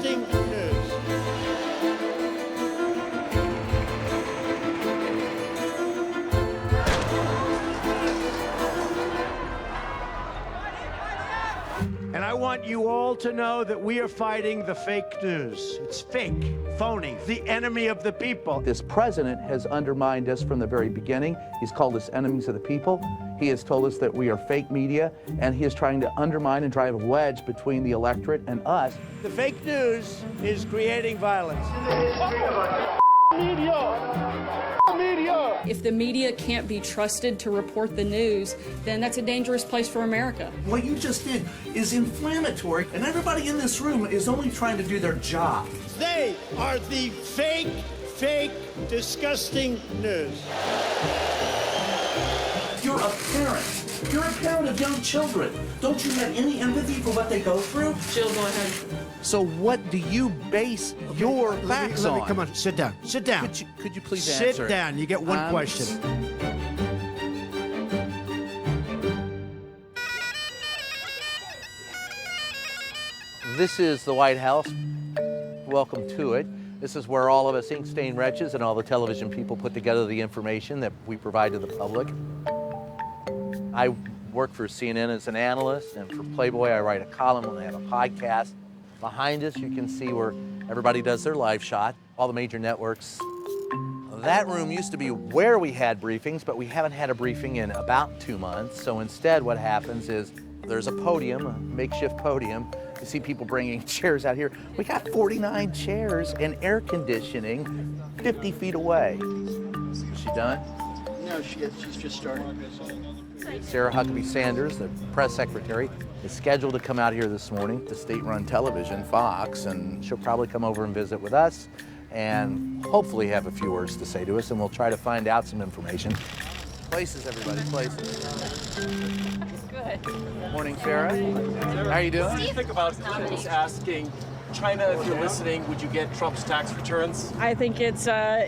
disgusting news. And I want you all to know that we are fighting the fake news. It's fake, phony, the enemy of the people. This president has undermined us from the very beginning. He's called us enemies of the people. He has told us that we are fake media, and he is trying to undermine and drive a wedge between the electorate and us. The fake news is creating violence. If the media can't be trusted to report the news, then that's a dangerous place for America. What you just did is inflammatory, and everybody in this room is only trying to do their job. They are the fake, disgusting news. You're a parent. You're a parent of young children. Don't you have any empathy for what they go through? Jill, go ahead. So what do you base your facts on? Come on, sit down. Sit down. Could you please answer? Sit down. You get one question. This is the White House. Welcome to it. This is where all of us ink-stained wretches and all the television people put together the information that we provide to the public. I work for CNN as an analyst, and for Playboy I write a column and they have a podcast. Behind us you can see where everybody does their live shot, all the major networks. That room used to be where we had briefings, but we haven't had a briefing in about 2 months. So instead what happens is there's a podium, a makeshift podium. You see people bringing chairs out here. We got 49 chairs and air conditioning 50 feet away. Is she done? No, she's just starting. Sarah Huckabee Sanders, the press secretary, is scheduled to come out here this morning to state-run television, Fox, and she'll probably come over and visit with us and hopefully have a few words to say to us, and we'll try to find out some information. Places, everybody, places. Good. Morning, Sarah. How are you doing? What do you think about Trump's asking China, if you're listening, would you get Trump's tax returns? I think it's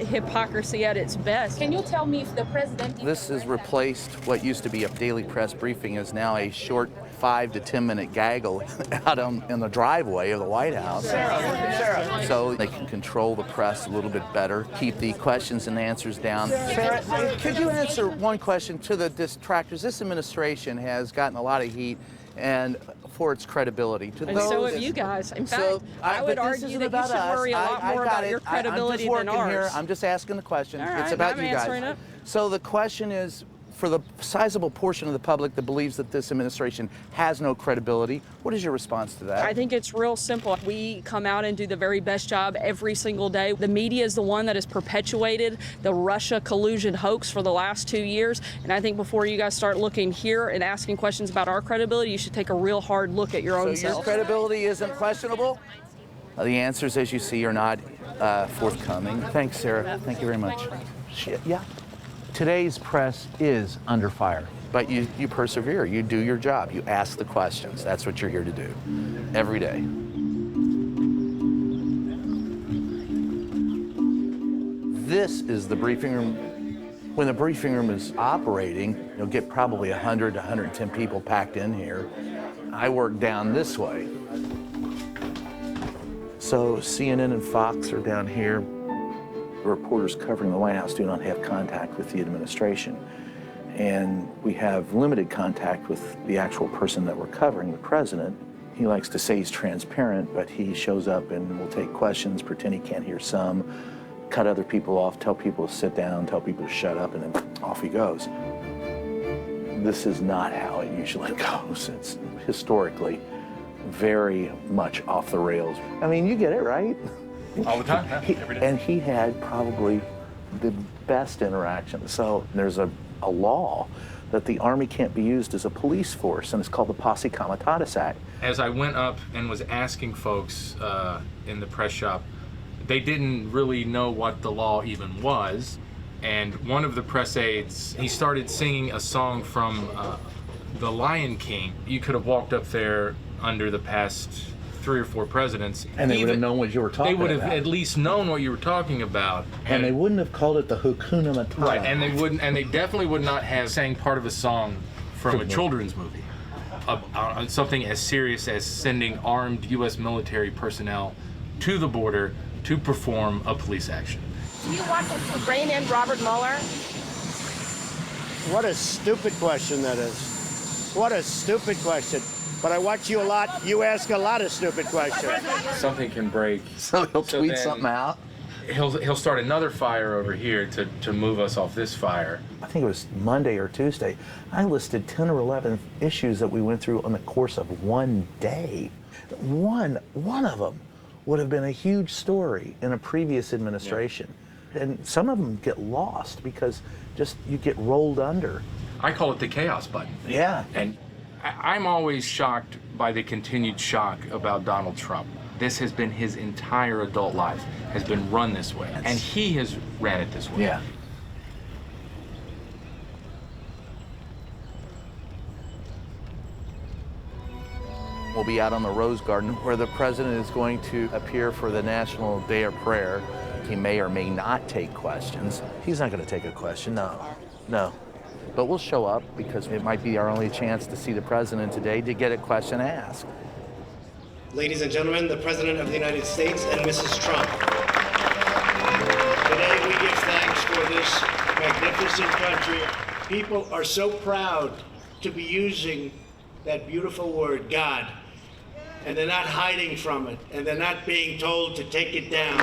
hypocrisy at its best. Can you tell me if the president... This has replaced what used to be a daily press briefing is now a short 5 to 10 minute gaggle out in the driveway of the White House. Sarah. So they can control the press a little bit better, keep the questions and answers down. Sarah, could you answer one question to the detractors? This administration has gotten a lot of heat and for its credibility. To And those, so have you guys. In fact, I would argue that you should worry a lot more about your credibility than ours. Here. I'm just asking the question. All right, it's about I'm you guys. answering it. So the question is, for the sizable portion of the public that believes that this administration has no credibility, what is your response to that? I think it's real simple. We come out and do the very best job every single day. The media is the one that has perpetuated the Russia collusion hoax for the last 2 years. And I think before you guys start looking here and asking questions about our credibility, you should take a real hard look at your own So self. your credibility isn't questionable? The answers, as you see, are not forthcoming. Thanks, Sarah. Thank you very much. Yeah. Today's press is under fire, but you persevere. You do your job. You ask the questions. That's what you're here to do every day. This is the briefing room. When the briefing room is operating, you'll get probably 100 to 110 people packed in here. I work down this way. So CNN and Fox are down here. The reporters covering the White House do not have contact with the administration. And we have limited contact with the actual person that we're covering, the president. He likes to say he's transparent, but he shows up and will take questions, pretend he can't hear some, cut other people off, tell people to sit down, tell people to shut up, and then off he goes. This is not how it usually goes. It's historically very much off the rails. I mean, you get it, right? All the time, every day. And he had probably the best interaction. So there's a law that the Army can't be used as a police force, and it's called the Posse Comitatus Act. As I went up and was asking folks in the press shop, they didn't really know what the law even was. And one of the press aides, he started singing a song from The Lion King. You could have walked up there under the past 3 or 4 presidents. And they would have known what you were talking about. They would have at least known what you were talking about. And they wouldn't have called it the Hakuna Matata. Right, and they definitely would not have sang part of a song from a children's movie. Something as serious as sending armed U.S. military personnel to the border to perform a police action. Do you want to rein in Robert Mueller? What a stupid question that is. What a stupid question. But I watch you a lot. You ask a lot of stupid questions. Something can break. So he'll tweet then something out. He'll start another fire over here to move us off this fire. I think it was Monday or Tuesday. I listed 10 or 11 issues that we went through on the course of one day. One of them would have been a huge story in a previous administration. Yeah. And some of them get lost because just you get rolled under. I call it the chaos button. Yeah. And I'm always shocked by the continued shock about Donald Trump. This has been his entire adult life, has been run this way. And he has ran it this way. Yeah. We'll be out on the Rose Garden where the president is going to appear for the National Day of Prayer. He may or may not take questions. He's not going to take a question, no. But we'll show up because it might be our only chance to see the president today to get a question asked. Ladies and gentlemen, the President of the United States and Mrs. Trump. Today we give thanks for this magnificent country. People are so proud to be using that beautiful word, God, and they're not hiding from it, and they're not being told to take it down.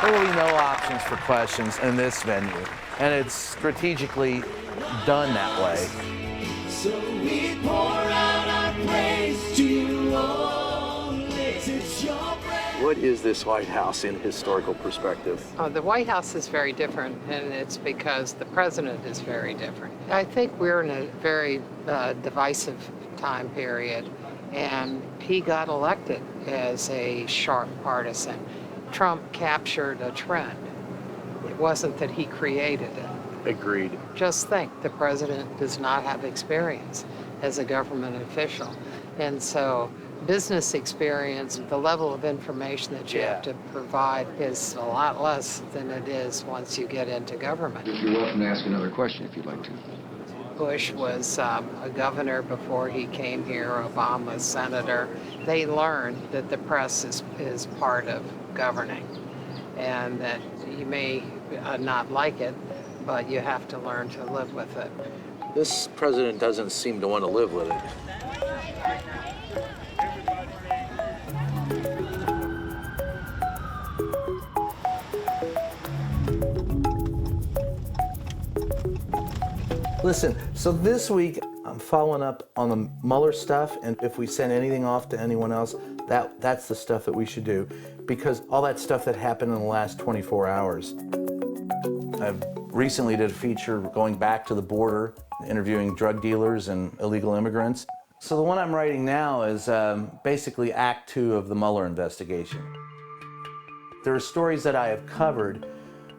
There will be no options for questions in this venue, and it's strategically done that way. So we pour out our praise to you only. It's your praise. What is this White House in historical perspective? The White House is very different, and it's because the president is very different. I think we're in a very divisive time period, and he got elected as a sharp partisan. Trump captured a trend. It wasn't that he created it. Agreed. Just think, the president does not have experience as a government official. And so business experience, the level of information that you have to provide is a lot less than it is once you get into government. You're welcome to ask another question if you'd like to. Bush was a governor before he came here, Obama, senator. They learned that the press is part of governing, and that you may not like it, but you have to learn to live with it. This president doesn't seem to want to live with it. Listen, so this week I'm following up on the Mueller stuff, and if we send anything off to anyone else, that's the stuff that we should do, because all that stuff that happened in the last 24 hours. I recently did a feature going back to the border, interviewing drug dealers and illegal immigrants. So the one I'm writing now is basically Act 2 of the Mueller investigation. There are stories that I have covered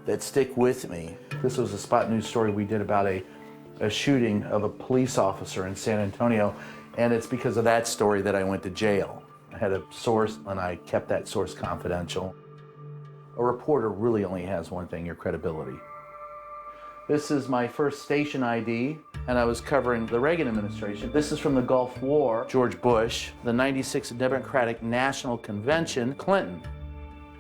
that stick with me. This was a spot news story we did about a shooting of a police officer in San Antonio, and it's because of that story that I went to jail. I had a source, and I kept that source confidential. A reporter really only has one thing, your credibility. This is my first station ID, and I was covering the Reagan administration. This is from the Gulf War, George Bush, the '96 Democratic National Convention, Clinton.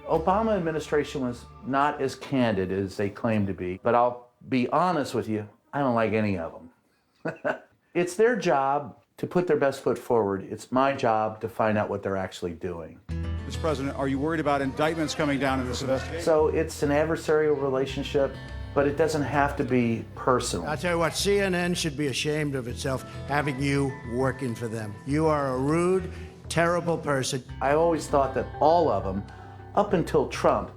Obama administration was not as candid as they claim to be, but I'll be honest with you, I don't like any of them. It's their job to put their best foot forward. It's my job to find out what they're actually doing. Mr. President, are you worried about indictments coming down in this investigation? So it's an adversarial relationship, but it doesn't have to be personal. I'll tell you what, CNN should be ashamed of itself having you working for them. You are a rude, terrible person. I always thought that all of them, up until Trump,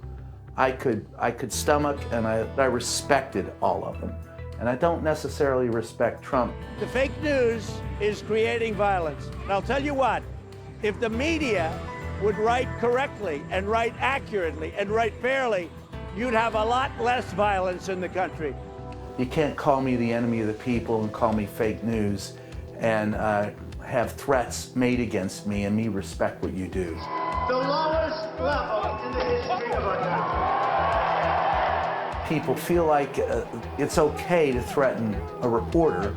I could stomach, and I respected all of them. And I don't necessarily respect Trump. The fake news is creating violence. And I'll tell you what, if the media would write correctly and write accurately and write fairly, you'd have a lot less violence in the country. You can't call me the enemy of the people and call me fake news and have threats made against me and me respect what you do. The lowest level in the history of our country. People feel like it's okay to threaten a reporter.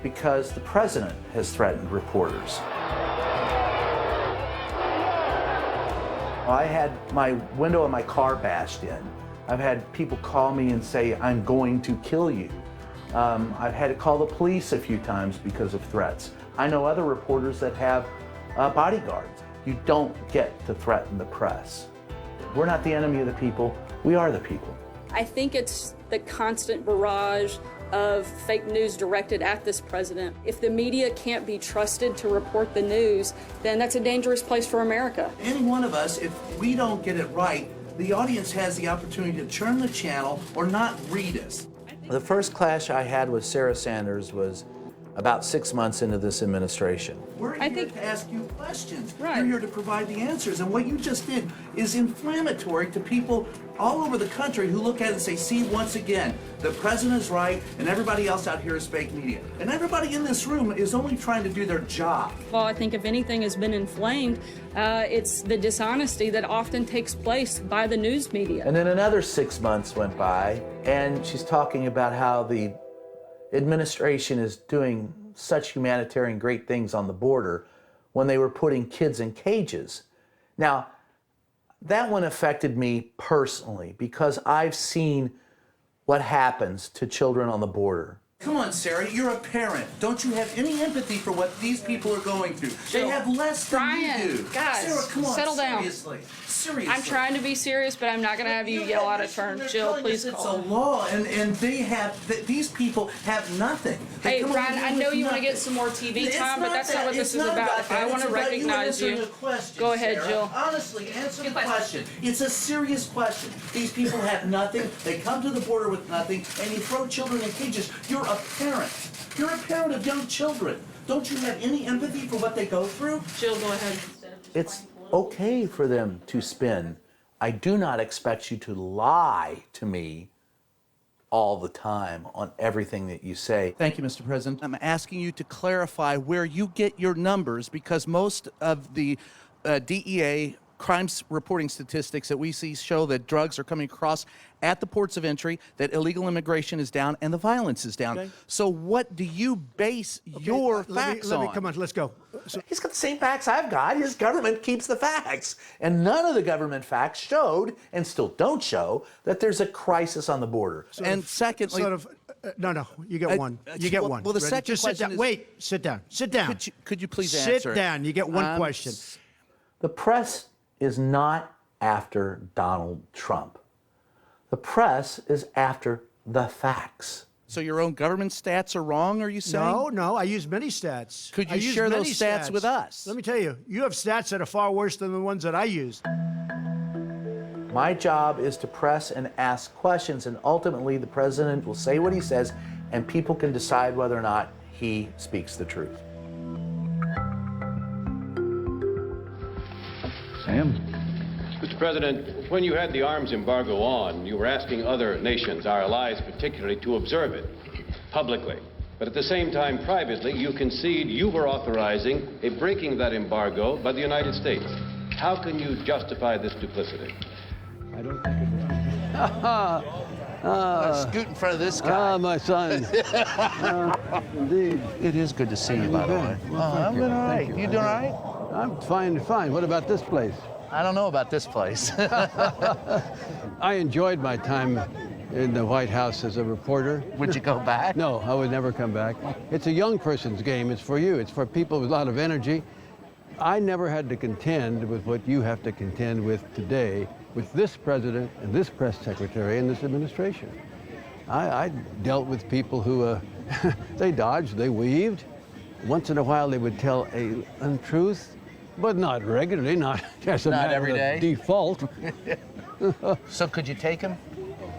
because the president has threatened reporters. I had my window of my car bashed in. I've had people call me and say, I'm going to kill you. I've had to call the police a few times because of threats. I know other reporters that have bodyguards. You don't get to threaten the press. We're not the enemy of the people, we are the people. I think it's the constant barrage of fake news directed at this president. If the media can't be trusted to report the news, then that's a dangerous place for America. Any one of us, if we don't get it right, the audience has the opportunity to turn the channel or not read us. The first clash I had with Sarah Sanders was about 6 months into this administration. We're here to ask you questions. Right. You're here to provide the answers. And what you just did is inflammatory to people all over the country who look at it and say, see, once again, the president is right and everybody else out here is fake media. And everybody in this room is only trying to do their job. Well, I think if anything has been inflamed, it's the dishonesty that often takes place by the news media. And then another 6 months went by, and she's talking about how the administration is doing such humanitarian great things on the border when they were putting kids in cages. Now, that one affected me personally because I've seen what happens to children on the border. Come on, Sarah, you're a parent. Don't you have any empathy for what these people are going through? They have less than you do. Guys, Sarah, come on, settle down. Seriously. I'm trying to be serious, but I'm not going to have you yell out of turn. Jill, please It's call. a law, and they have, these people have nothing. They Hey, come Ryan, over I here know with you want to get nothing. some more TV It's time, but not that's not what this It's is not about. If I that. want to It's about recognize answering you, a question, go ahead, Sarah. Jill. Honestly, answer the question. It's a serious question. These people have nothing. They come to the border with nothing, and you throw children in cages. You're a parent. You're a parent of young children. Don't you have any empathy for what they go through? Jill, go ahead. It's okay for them to spin. I do not expect you to lie to me all the time on everything that you say. Thank you, Mr. President. I'm asking you to clarify where you get your numbers because most of the DEA crimes reporting statistics that we see show that drugs are coming across at the ports of entry, that illegal immigration is down, and the violence is down. Okay. So what do you base your facts on? Come on, let's go. He's got the same facts I've got. His government keeps the facts. And none of the government facts showed, and still don't show, that there's a crisis on the border. And secondly... No, you get one. You get one. Well, the Ready? second Just sit question down. is... Wait, sit down. Sit down. Could you please answer Sit down. You get one question. The press is not after Donald Trump. The press is after the facts. So your own government stats are wrong, are you saying? No, I use many stats. Could you I use share many those stats with us? Let me tell you, you have stats that are far worse than the ones that I use. My job is to press and ask questions, and ultimately the president will say what he says, and people can decide whether or not he speaks the truth. Sam? Mr. President, when you had the arms embargo on, you were asking other nations, our allies particularly, to observe it publicly. But at the same time, privately, you concede you were authorizing a breaking of that embargo by the United States. How can you justify this duplicity? I don't think it Scoot in front of this guy. my son. Indeed. It is good to see you, by the way. Well, I'm doing all right. You doing all right? I'm fine. What about this place? I don't know about this place. I enjoyed my time in the White House as a reporter. Would you go back? No, I would never come back. It's a young person's game. It's for you. It's for people with a lot of energy. I never had to contend with what you have to contend with today with this president and this press secretary and this administration. I dealt with people who, they dodged, they weaved. Once in a while they would tell an untruth, but not regularly, not as a matter every of day. default. So could you take him?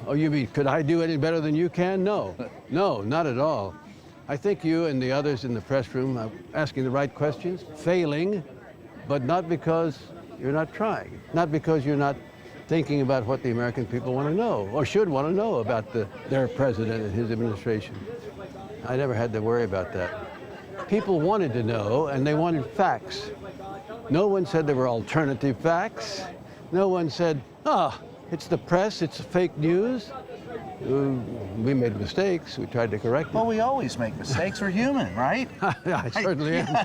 Oh, you mean, could I do any better than you can? No, not at all. I think you and the others in the press room are asking the right questions, failing, but not because you're not trying, not because you're not thinking about what the American people want to know, or should want to know about their president and his administration. I never had to worry about that. People wanted to know, and they wanted facts. No one said there were alternative facts. No one said, it's the press, it's fake news. We made mistakes. We tried to correct them. Well, we always make mistakes. We're human, right? I certainly am.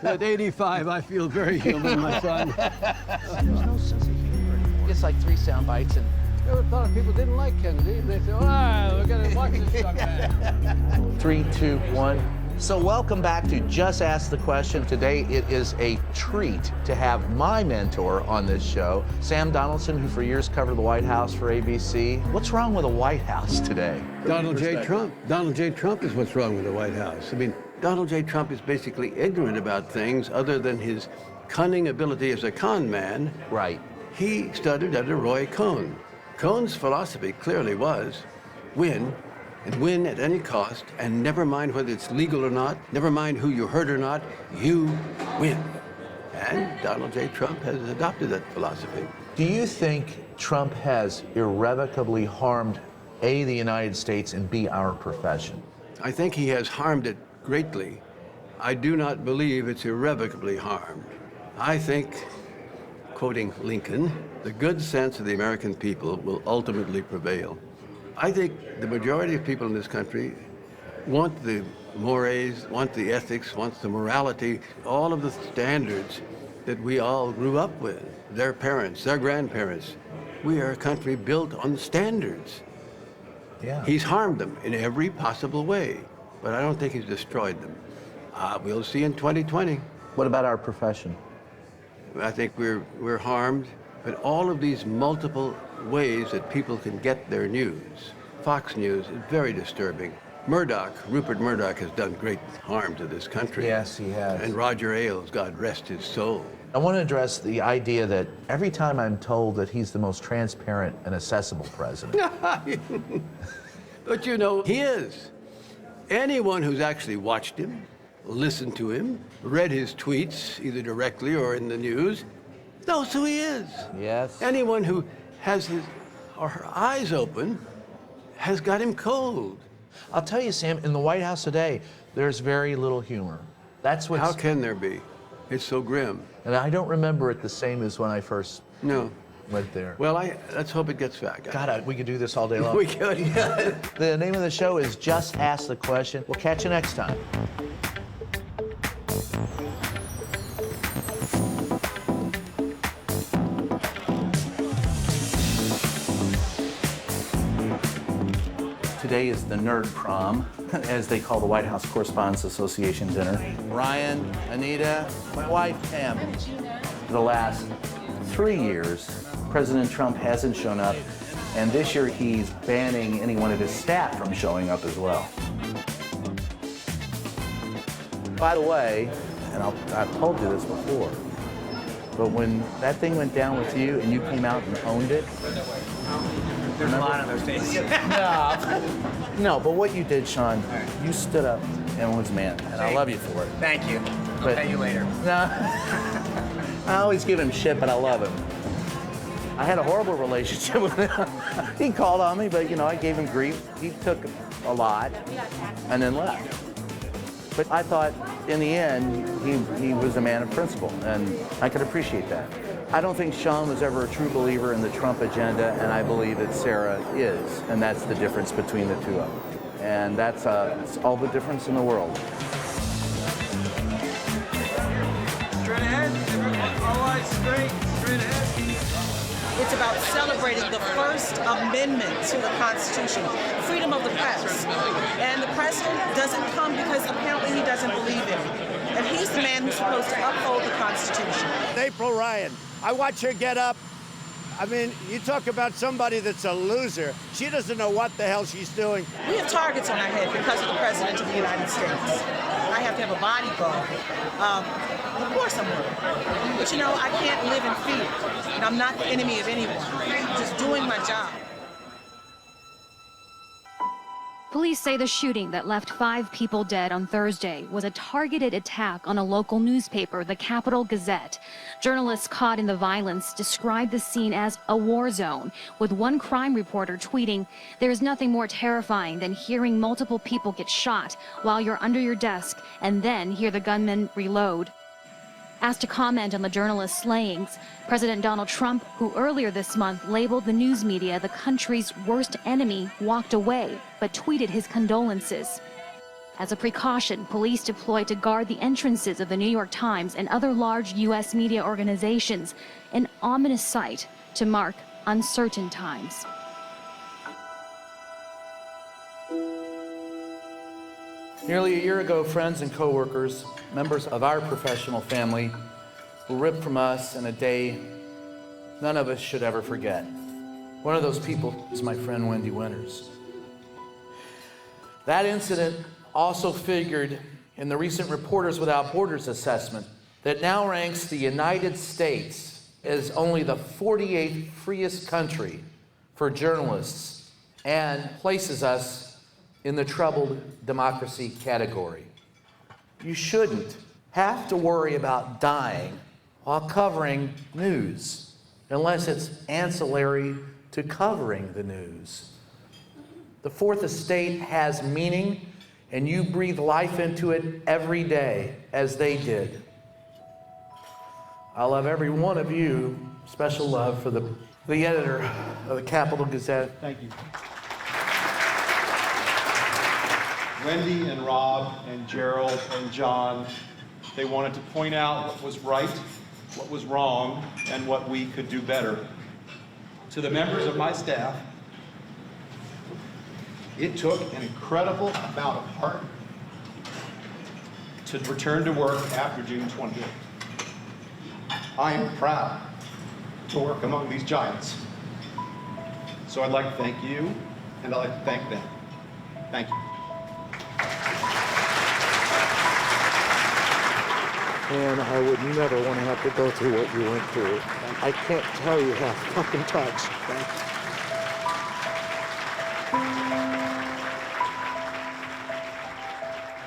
At 85, I feel very human, my son. There's no sense of humor anymore. It's like 3 sound bites and... I never thought people didn't like Kennedy. They say, we got to watch this young man. 3, 2, 1. So welcome back to Just Ask the Question. Today it is a treat to have my mentor on this show, Sam Donaldson, who for years covered the White House for ABC. What's wrong with the White House today? Donald J. Trump. Donald J. Trump is what's wrong with the White House. I mean, Donald J. Trump is basically ignorant about things other than his cunning ability as a con man. Right. He studied under Roy Cohn. Cohn's philosophy clearly was win, and win at any cost, and never mind whether it's legal or not, never mind who you hurt or not, you win. And Donald J. Trump has adopted that philosophy. Do you think Trump has irrevocably harmed, A, the United States, and B, our profession? I think he has harmed it greatly. I do not believe it's irrevocably harmed. I think, quoting Lincoln, the good sense of the American people will ultimately prevail. I think the majority of people in this country want the mores, want the ethics, want the morality, all of the standards that we all grew up with, their parents, their grandparents. We are a country built on standards. Yeah. He's harmed them in every possible way, but I don't think he's destroyed them. We'll see in 2020. What about our profession? I think we're harmed, but all of these multiple ways that people can get their news. Fox News is very disturbing. Rupert Murdoch has done great harm to this country. Yes, he has. And Roger Ailes, God rest his soul. I want to address the idea that every time I'm told that he's the most transparent and accessible president. But you know, he is. Anyone who's actually watched him, listened to him, read his tweets, either directly or in the news, knows who he is. Yes. Anyone who has his or her eyes open has got him cold. I'll tell you, Sam, in the White House today, there's very little humor. That's what's... How can there be? It's so grim. And I don't remember it the same as when I first went there. Well, let's hope it gets back. God, we could do this all day long. We could, yeah. The name of the show is Just Ask the Question. We'll catch you next time. Today is the Nerd Prom, as they call the White House Correspondents Association dinner. Ryan, Anita, my wife, Pam. For the last 3 years, President Trump hasn't shown up, and this year he's banning any one of his staff from showing up as well. By the way, and I've told you this before, but when that thing went down with you and you came out and owned it, there's a lot of those days. No, but what you did, Sean, you stood up and was a man, and I love you for it. Thank you. I'll pay you later. No, I always give him shit, but I love him. I had a horrible relationship with him. He called on me, but I gave him grief. He took a lot and then left. But I thought, in the end, he was a man of principle, and I could appreciate that. I don't think Sean was ever a true believer in the Trump agenda, and I believe that Sarah is, and that's the difference between the two of them. And that's it's all the difference in the world. Straight ahead. All eyes straight. Straight ahead. It's about celebrating the First Amendment to the Constitution, freedom of the press. And the president doesn't come because apparently he doesn't believe in it. And he's the man who's supposed to uphold the Constitution. April Ryan, I watch her get up. I mean, you talk about somebody that's a loser. She doesn't know what the hell she's doing. We have targets on our head because of the President of the United States. I have to have a bodyguard. Of course I'm worried. But I can't live in fear. And I'm not the enemy of anyone. I'm just doing my job. Police say the shooting that left 5 people dead on Thursday was a targeted attack on a local newspaper, the Capital Gazette. Journalists caught in the violence described the scene as a war zone, with one crime reporter tweeting, "There's nothing more terrifying than hearing multiple people get shot while you're under your desk and then hear the gunman reload." Asked to comment on the journalist's slayings, President Donald Trump, who earlier this month labeled the news media the country's worst enemy, walked away, but tweeted his condolences. As a precaution, police deployed to guard the entrances of the New York Times and other large U.S. media organizations, an ominous sight to mark uncertain times. Nearly a year ago, friends and coworkers, members of our professional family, were ripped from us in a day none of us should ever forget. One of those people is my friend Wendy Winters. That incident also figured in the recent Reporters Without Borders assessment that now ranks the United States as only the 48th freest country for journalists and places us in the troubled democracy category. You shouldn't have to worry about dying while covering news unless it's ancillary to covering the news. The Fourth Estate has meaning, and you breathe life into it every day, as they did. I love every one of you. Special love for the editor of the Capital Gazette. Thank you. Wendy and Rob and Gerald and John, they wanted to point out what was right, what was wrong, and what we could do better. To the members of my staff, it took an incredible amount of heart to return to work after June 28th. I am proud to work among these giants. So I'd like to thank you, and I'd like to thank them. Thank you. And I would never want to have to go through what you went through. I can't tell you how fucking touched. Thank you.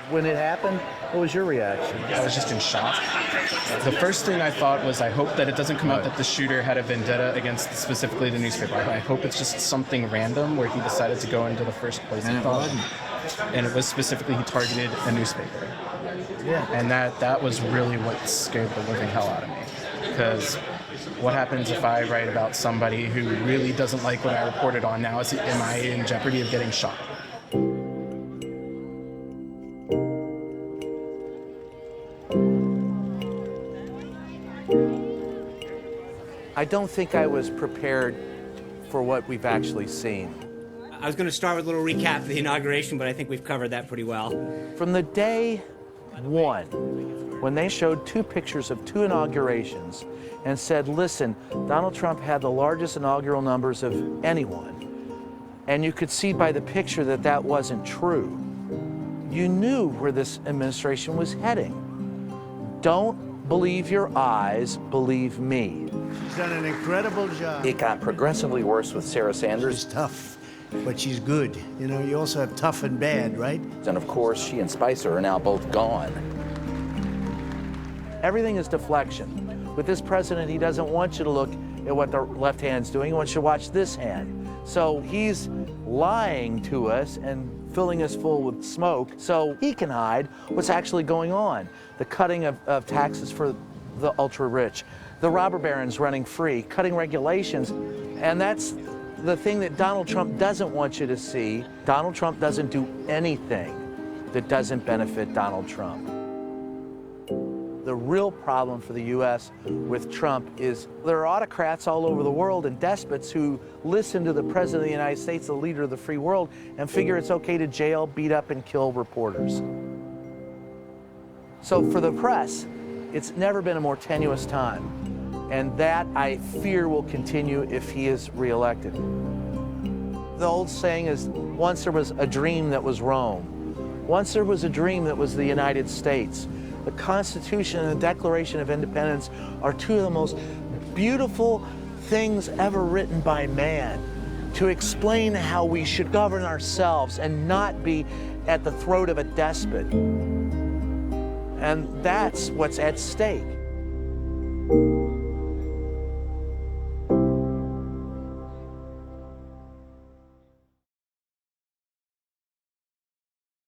When it happened, what was your reaction? I was just in shock. The first thing I thought was, I hope that it doesn't come out that the shooter had a vendetta against specifically the newspaper. I hope it's just something random where he decided to go into the first place he thought. And it was specifically he targeted a newspaper. Yeah. And that was really what scared the living hell out of me. Because what happens if I write about somebody who really doesn't like what I reported on now? Am I in jeopardy of getting shot? I don't think I was prepared for what we've actually seen. I was going to start with a little recap of the inauguration, but I think we've covered that pretty well. From the day one, when they showed two pictures of two inaugurations and said, listen, Donald Trump had the largest inaugural numbers of anyone, and you could see by the picture that that wasn't true, you knew where this administration was heading. Don't believe your eyes, believe me. She's done an incredible job. It got progressively worse with Sarah Sanders. She's tough, but she's good. You know, you also have tough and bad, right? And of course, she and Spicer are now both gone. Everything is deflection. With this president, he doesn't want you to look at what the left hand's doing. He wants you to watch this hand. So he's lying to us and filling us full with smoke so he can hide what's actually going on. The cutting of taxes for the ultra-rich, the robber barons running free, cutting regulations, and that's the thing that Donald Trump doesn't want you to see. Donald Trump doesn't do anything that doesn't benefit Donald Trump. The real problem for the U.S. with Trump is there are autocrats all over the world and despots who listen to the President of the United States, the leader of the free world, and figure it's okay to jail, beat up, and kill reporters. So for the press, it's never been a more tenuous time. And that, I fear, will continue if he is reelected. The old saying is, once there was a dream that was Rome. Once there was a dream that was the United States. The Constitution and the Declaration of Independence are two of the most beautiful things ever written by man to explain how we should govern ourselves and not be at the throat of a despot. And that's what's at stake.